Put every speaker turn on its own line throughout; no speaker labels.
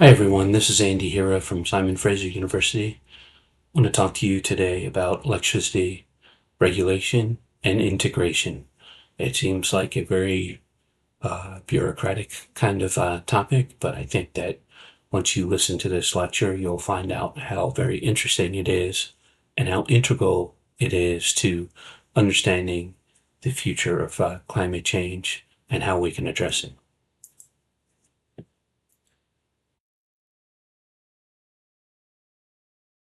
Hi everyone, this is Andy Hira from Simon Fraser University. I want to talk to you today about electricity regulation and integration. It seems like a very bureaucratic kind of topic, but I think that once you listen to this lecture, you'll find out how very interesting it is and how integral it is to understanding the future of climate change and how we can address it.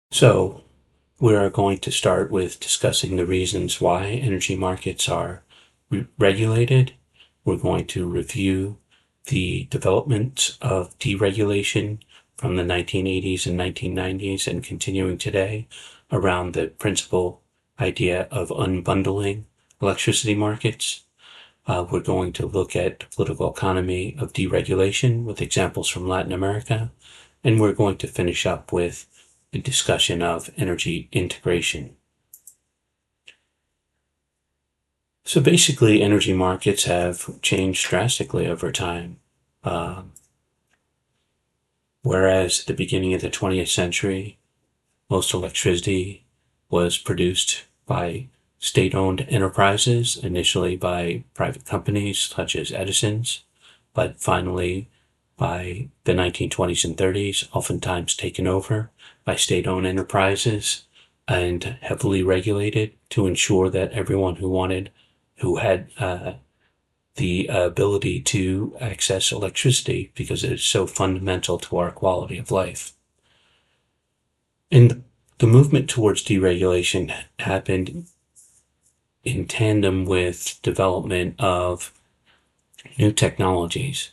So, we are going to start with discussing the reasons why energy markets are regulated. We're going to review the development of deregulation from the 1980s and 1990s and continuing today around the principal idea of unbundling electricity markets. We're going to look at the political economy of deregulation with examples from Latin America. And we're going to finish up with a discussion of energy integration. So basically, energy markets have changed drastically over time. Whereas at the beginning of the 20th century, most electricity was produced by state-owned enterprises, initially by private companies such as Edison's, but finally by the 1920s and 30s, oftentimes taken over by state-owned enterprises and heavily regulated to ensure that everyone who had the ability to access electricity, because it is so fundamental to our quality of life. And the movement towards deregulation happened in tandem with development of new technologies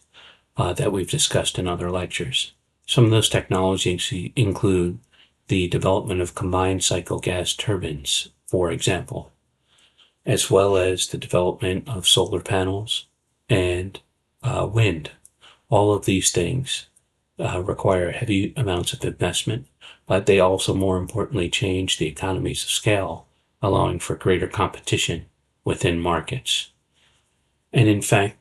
that we've discussed in other lectures. Some of those technologies include the development of combined cycle gas turbines, for example, as well as the development of solar panels and wind. All of these things require heavy amounts of investment, but they also, more importantly, change the economies of scale, allowing for greater competition within markets. And in fact,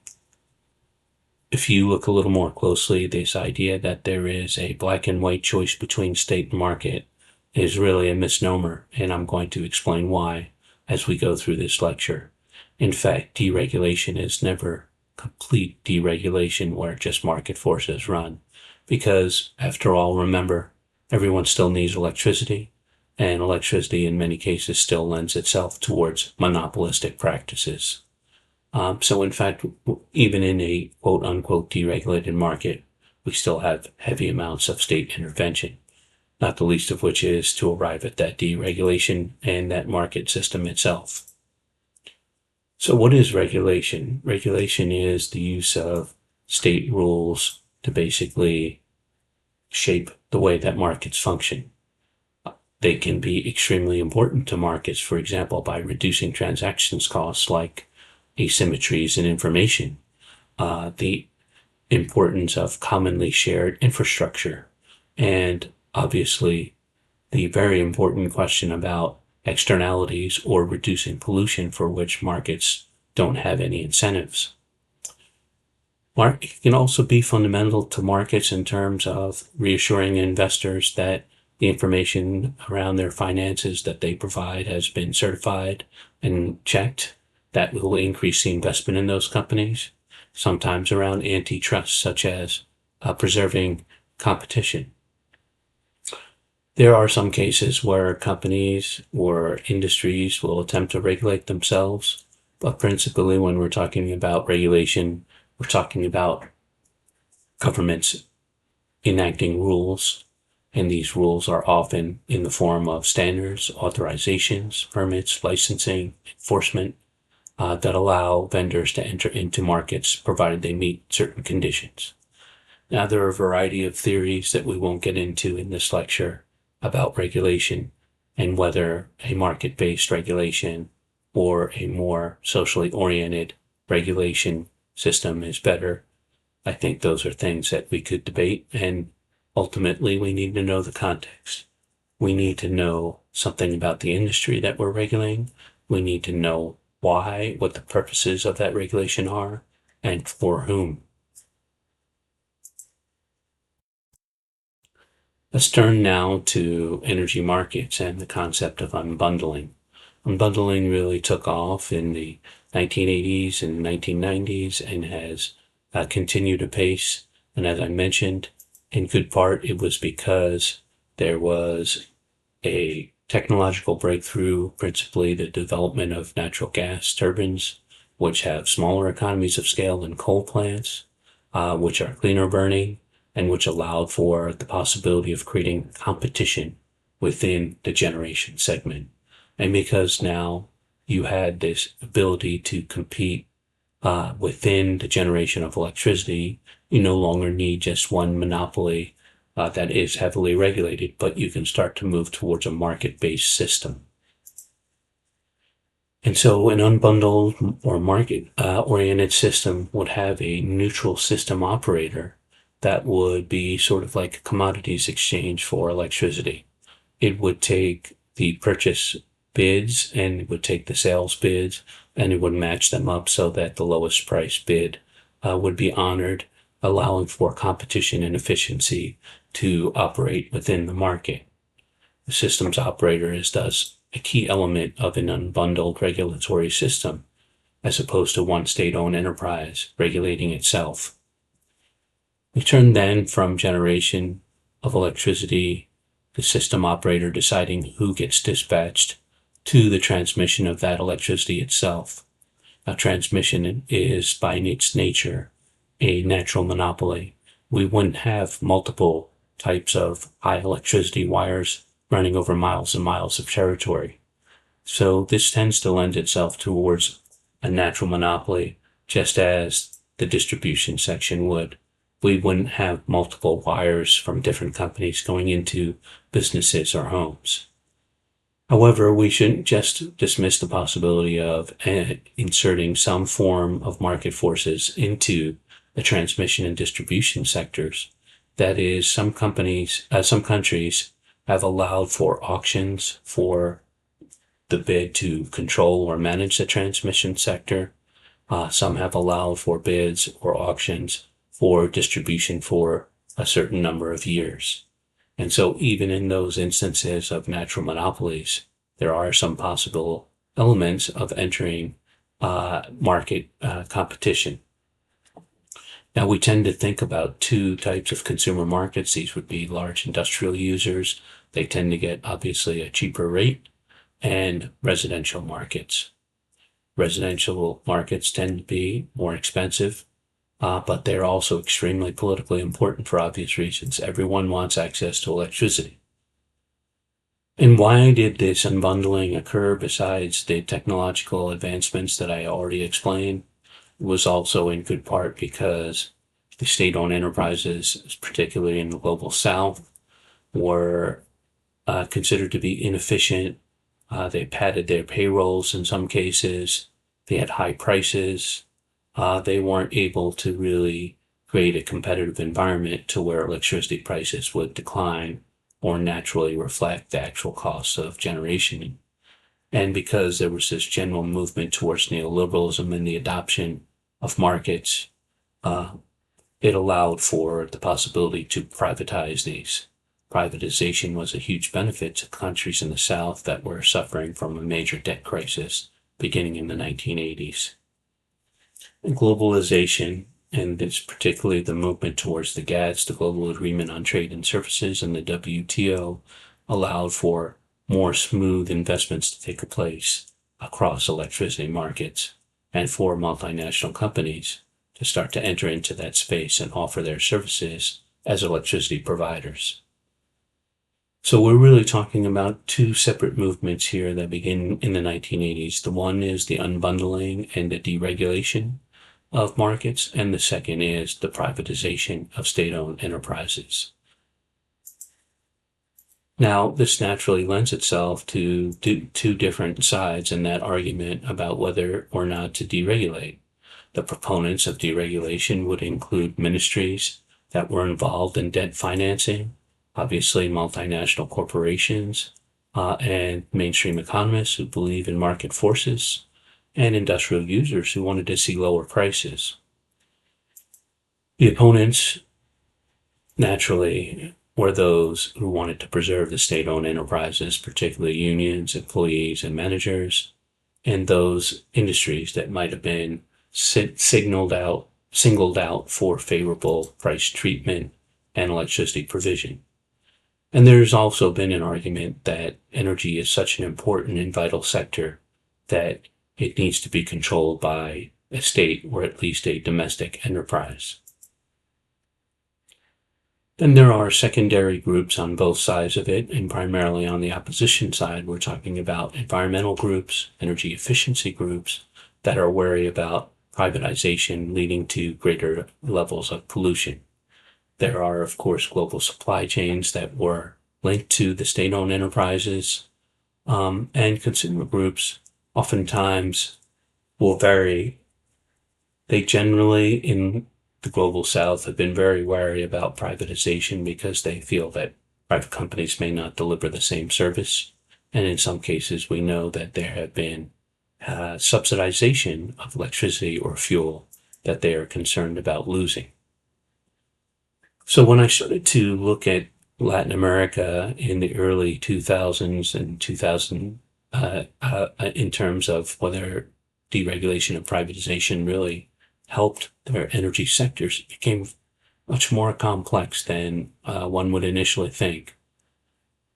if you look a little more closely, this idea that there is a black and white choice between state and market is really a misnomer, and I'm going to explain why as we go through this lecture. In fact, deregulation is never complete deregulation where just market forces run, because after all, remember, everyone still needs electricity, and electricity in many cases still lends itself towards monopolistic practices. So in fact, even in a quote unquote deregulated market, we still have heavy amounts of state intervention, not the least of which is to arrive at that deregulation and that market system itself. So what is regulation? Regulation is the use of state rules to basically shape the way that markets function. They can be extremely important to markets, for example, by reducing transactions costs like asymmetries in information, the importance of commonly shared infrastructure, and obviously the very important question about externalities or reducing pollution for which markets don't have any incentives. Market can also be fundamental to markets in terms of reassuring investors that the information around their finances that they provide has been certified and checked. That will increase the investment in those companies, sometimes around antitrust, such as preserving competition. There are some cases where companies or industries will attempt to regulate themselves, but principally when we're talking about regulation, we're talking about governments enacting rules, and these rules are often in the form of standards, authorizations, permits, licensing, enforcement, that allow vendors to enter into markets provided they meet certain conditions. Now, there are a variety of theories that we won't get into in this lecture about regulation and whether a market-based regulation or a more socially oriented regulation system is better. I think those are things that we could debate, and ultimately we need to know the context. We need to know something about the industry that we're regulating. We need to know why, what the purposes of that regulation are, and for whom. Let's turn now to energy markets and the concept of unbundling. Unbundling really took off in the 1980s and 1990s and has continued apace. And as I mentioned, in good part, it was because there was a technological breakthrough, principally the development of natural gas turbines, which have smaller economies of scale than coal plants, which are cleaner burning, and which allowed for the possibility of creating competition within the generation segment. And because now you had this ability to compete within the generation of electricity, you no longer need just one monopoly that is heavily regulated, but you can start to move towards a market-based system. And so an unbundled or market-oriented system would have a neutral system operator that would be sort of like a commodities exchange for electricity. It would take the purchase bids and it would take the sales bids and it would match them up so that the lowest price bid would be honored, allowing for competition and efficiency to operate within the market. The systems operator is thus a key element of an unbundled regulatory system, as opposed to one state-owned enterprise regulating itself. We turn then from generation of electricity, the system operator deciding who gets dispatched, to the transmission of that electricity itself. Now, transmission is by its nature a natural monopoly. We wouldn't have multiple types of high electricity wires running over miles and miles of territory. So this tends to lend itself towards a natural monopoly, just as the distribution section would. We wouldn't have multiple wires from different companies going into businesses or homes. However, we shouldn't just dismiss the possibility of inserting some form of market forces into the transmission and distribution sectors. That is, some countries have allowed for auctions for the bid to control or manage the transmission sector. Some have allowed for bids or auctions for distribution for a certain number of years. And so even in those instances of natural monopolies, there are some possible elements of entering market competition. Now, we tend to think about two types of consumer markets. These would be large industrial users. They tend to get obviously a cheaper rate, and residential markets. Residential markets tend to be more expensive, but they're also extremely politically important for obvious reasons. Everyone wants access to electricity. And why did this unbundling occur besides the technological advancements that I already explained? It was also in good part because the state-owned enterprises, particularly in the global south, were considered to be inefficient. They padded their payrolls in some cases. They had high prices. They weren't able to really create a competitive environment to where electricity prices would decline or naturally reflect the actual costs of generation. And because there was this general movement towards neoliberalism and the adoption of markets, it allowed for the possibility to privatize these. Privatization was a huge benefit to countries in the South that were suffering from a major debt crisis beginning in the 1980s. And globalization, and it's particularly the movement towards the GATS, the Global Agreement on Trade and Services, and the WTO, allowed for more smooth investments to take place across electricity markets and for multinational companies to start to enter into that space and offer their services as electricity providers. So we're really talking about two separate movements here that begin in the 1980s. The one is the unbundling and the deregulation of markets, and the second is the privatization of state-owned enterprises. Now, this naturally lends itself to two different sides in that argument about whether or not to deregulate. The proponents of deregulation would include ministries that were involved in debt financing, obviously multinational corporations, and mainstream economists who believe in market forces, and industrial users who wanted to see lower prices. The opponents naturally were those who wanted to preserve the state-owned enterprises, particularly unions, employees, and managers, and those industries that might have been singled out for favorable price treatment and electricity provision. And there's also been an argument that energy is such an important and vital sector that it needs to be controlled by a state or at least a domestic enterprise. Then there are secondary groups on both sides of it, and primarily on the opposition side, we're talking about environmental groups, energy efficiency groups that are wary about privatization leading to greater levels of pollution. There are, of course, global supply chains that were linked to the state-owned enterprises, and consumer groups oftentimes will vary. They generally, in the global south, have been very wary about privatization because they feel that private companies may not deliver the same service. And in some cases, we know that there have been subsidization of electricity or fuel that they are concerned about losing. So when I started to look at Latin America in the early 2000s and 2000, in terms of whether deregulation and privatization really helped their energy sectors, it became much more complex than one would initially think.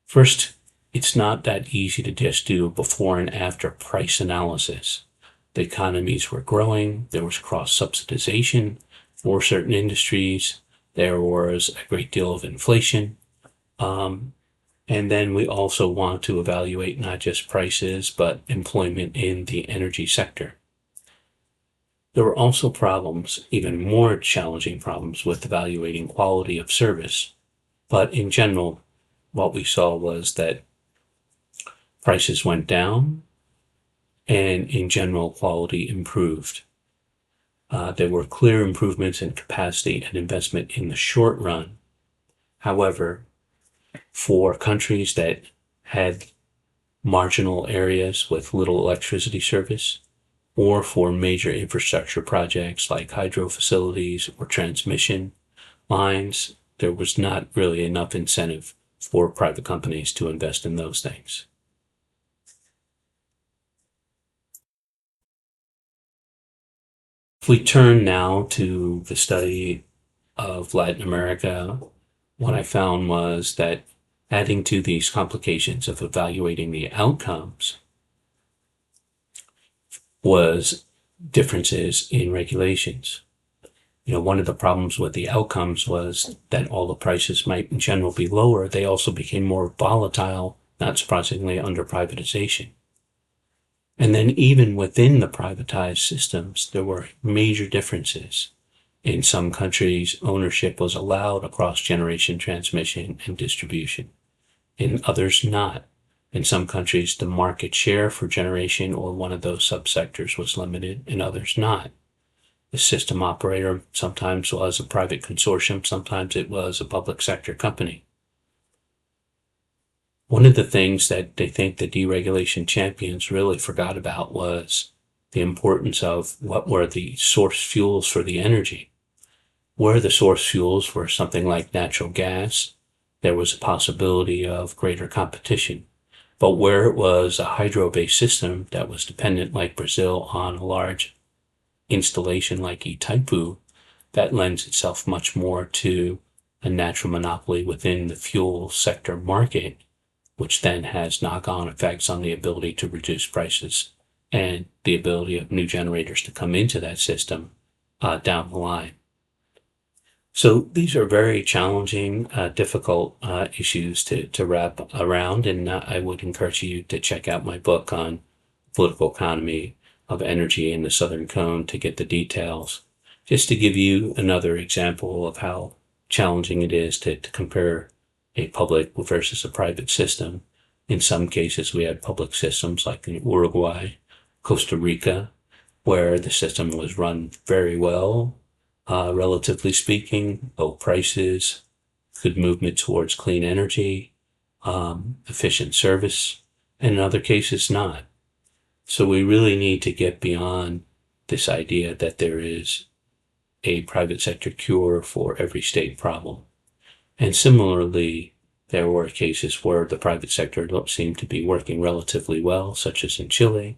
First, it's not that easy to just do a before and after price analysis. The economies were growing, there was cross-subsidization for certain industries, there was a great deal of inflation, and then we also want to evaluate not just prices, but employment in the energy sector. There were also problems, even more challenging problems, with evaluating quality of service. But in general, what we saw was that prices went down and in general quality improved. There were clear improvements in capacity and investment in the short run. However, for countries that had marginal areas with little electricity service, or for major infrastructure projects like hydro facilities or transmission lines, there was not really enough incentive for private companies to invest in those things. If we turn now to the study of Latin America, what I found was that adding to these complications of evaluating the outcomes was differences in regulations. One of the problems with the outcomes was that all the prices might in general be lower. They also became more volatile, not surprisingly, under privatization. And then even within the privatized systems, there were major differences. In some countries, ownership was allowed across generation, transmission, and distribution. In others, not. In some countries, the market share for generation or one of those subsectors was limited, in others not. The system operator sometimes was a private consortium, sometimes it was a public sector company. One of the things that they think the deregulation champions really forgot about was the importance of what were the source fuels for the energy. Where the source fuels were something like natural gas, there was a possibility of greater competition. But where it was a hydro-based system that was dependent, like Brazil, on a large installation like Itaipu, that lends itself much more to a natural monopoly within the fuel sector market, which then has knock-on effects on the ability to reduce prices and the ability of new generators to come into that system down the line. So these are very challenging, difficult issues to wrap around, and I would encourage you to check out my book on political economy of energy in the Southern Cone to get the details. Just to give you another example of how challenging it is to compare a public versus a private system. In some cases, we had public systems like in Uruguay, Costa Rica, where the system was run very well. Relatively speaking, low prices, good movement towards clean energy, efficient service, and in other cases not. So we really need to get beyond this idea that there is a private sector cure for every state problem. And similarly, there were cases where the private sector seemed to be working relatively well, such as in Chile,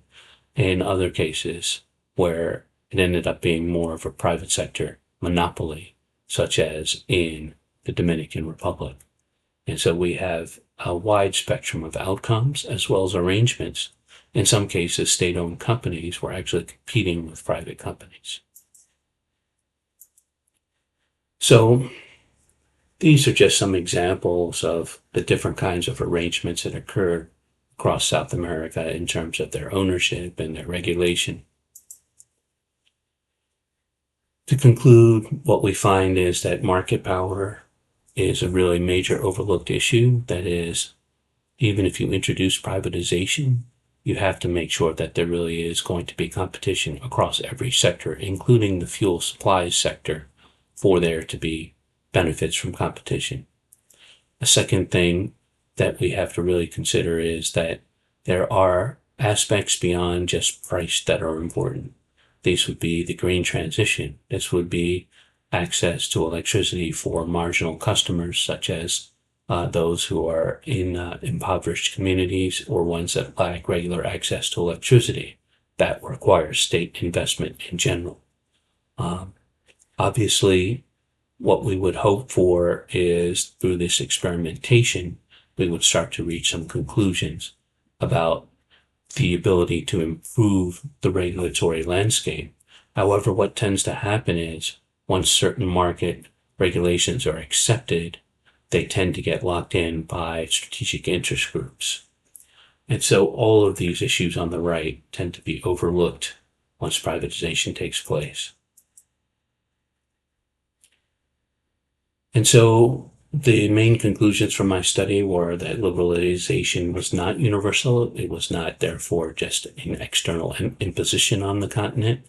and other cases where it ended up being more of a private sector monopoly, such as in the Dominican Republic. And so we have a wide spectrum of outcomes as well as arrangements. In some cases, state-owned companies were actually competing with private companies. So these are just some examples of the different kinds of arrangements that occur across South America in terms of their ownership and their regulation. To conclude, what we find is that market power is a really major overlooked issue. That is, even if you introduce privatization, you have to make sure that there really is going to be competition across every sector, including the fuel supplies sector, for there to be benefits from competition. A second thing that we have to really consider is that there are aspects beyond just price that are important. These would be the green transition. This would be access to electricity for marginal customers, such as those who are in impoverished communities or ones that lack regular access to electricity. That requires state investment in general. Obviously, what we would hope for is through this experimentation, we would start to reach some conclusions about the ability to improve the regulatory landscape. However, what tends to happen is once certain market regulations are accepted, they tend to get locked in by strategic interest groups. And so all of these issues on the right tend to be overlooked once privatization takes place. And so the main conclusions from my study were that liberalization was not universal. It was not, therefore, just an external imposition on the continent,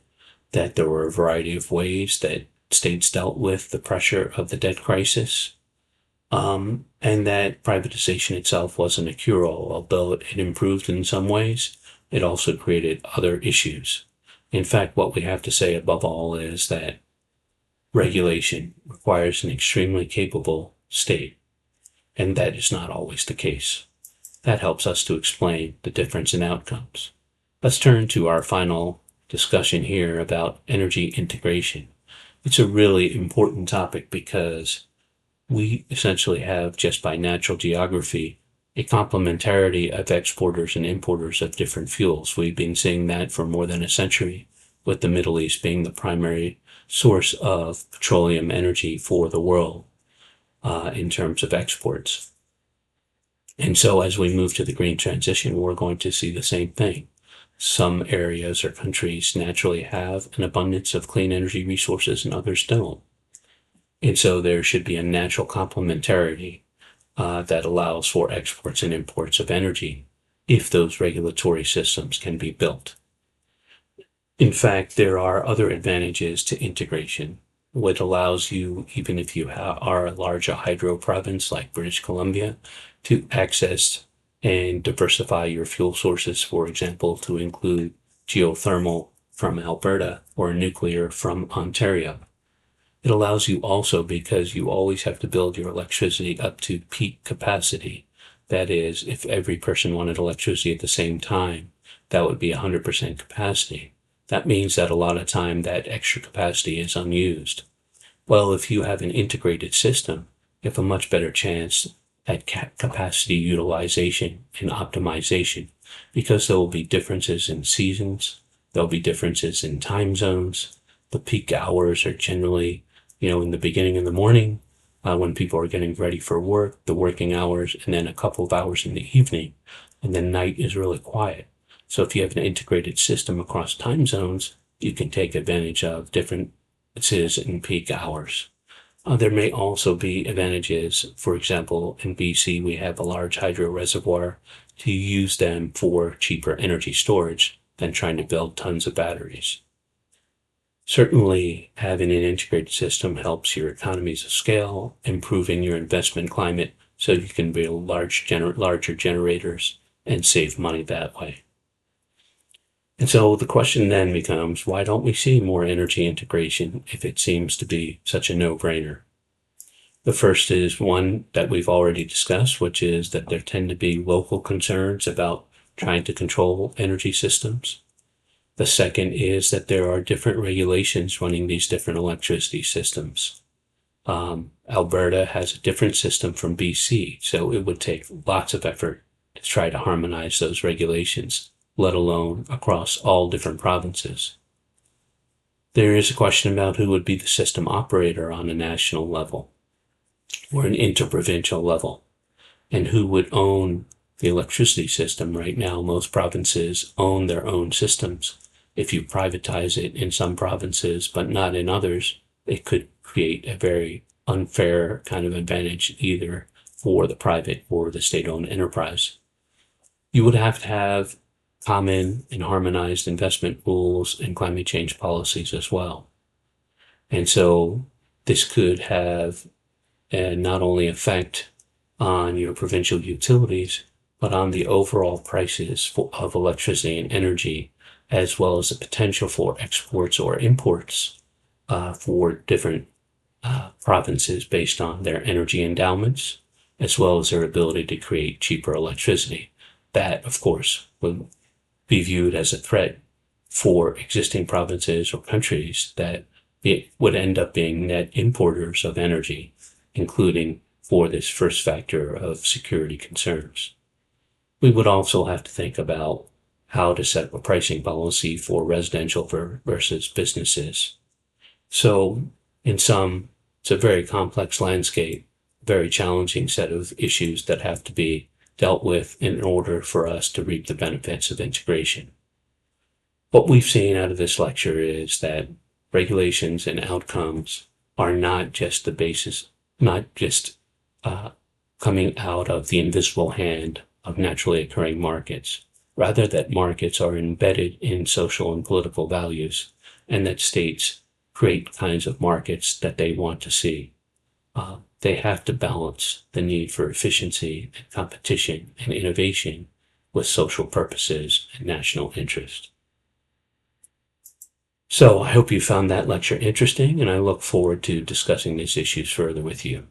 that there were a variety of ways that states dealt with the pressure of the debt crisis, and that privatization itself wasn't a cure-all. Although it improved in some ways, it also created other issues. In fact, what we have to say above all is that regulation requires an extremely capable state, and that is not always the case. That helps us to explain the difference in outcomes. Let's turn to our final discussion here about energy integration. It's a really important topic because we essentially have, just by natural geography, a complementarity of exporters and importers of different fuels. We've been seeing that for more than a century, with the Middle East being the primary source of petroleum energy for the world in terms of exports. And so as we move to the green transition, we're going to see the same thing. Some areas or countries naturally have an abundance of clean energy resources and others don't. And so there should be a natural complementarity that allows for exports and imports of energy if those regulatory systems can be built. In fact, there are other advantages to integration. What allows you, even if you are a large hydro province like British Columbia, to access and diversify your fuel sources, for example, to include geothermal from Alberta or nuclear from Ontario. It allows you also, because you always have to build your electricity up to peak capacity. That is, if every person wanted electricity at the same time, that would be 100% capacity. That means that a lot of time that extra capacity is unused. Well, if you have an integrated system, you have a much better chance at capacity utilization and optimization, because there will be differences in seasons, there'll be differences in time zones. The peak hours are generally, in the beginning of the morning, when people are getting ready for work, the working hours, and then a couple of hours in the evening, and then night is really quiet. So if you have an integrated system across time zones, you can take advantage of differences in peak hours. There may also be advantages. For example, in BC, we have a large hydro reservoir to use them for cheaper energy storage than trying to build tons of batteries. Certainly, having an integrated system helps your economies of scale, improving your investment climate so you can build larger generators and save money that way. And so the question then becomes, why don't we see more energy integration if it seems to be such a no-brainer? The first is one that we've already discussed, which is that there tend to be local concerns about trying to control energy systems. The second is that there are different regulations running these different electricity systems. Alberta has a different system from BC, so it would take lots of effort to try to harmonize those regulations, let alone across all different provinces. There is a question about who would be the system operator on a national level or an interprovincial level, and who would own the electricity system. Right now, most provinces own their own systems. If you privatize it in some provinces, but not in others, it could create a very unfair kind of advantage either for the private or the state-owned enterprise. You would have to have common and harmonized investment rules and climate change policies as well. And so this could have not only effect on your provincial utilities, but on the overall prices of electricity and energy, as well as the potential for exports or imports for different provinces based on their energy endowments, as well as their ability to create cheaper electricity. That, of course, would be viewed as a threat for existing provinces or countries that it would end up being net importers of energy, including for this first factor of security concerns. We would also have to think about how to set up a pricing policy for residential versus businesses. So in sum, it's a very complex landscape, very challenging set of issues that have to be dealt with in order for us to reap the benefits of integration. What we've seen out of this lecture is that regulations and outcomes are not just the basis, not just coming out of the invisible hand of naturally occurring markets, rather that markets are embedded in social and political values, and that states create kinds of markets that they want to see. They have to balance the need for efficiency and competition and innovation with social purposes and national interest. So I hope you found that lecture interesting, and I look forward to discussing these issues further with you.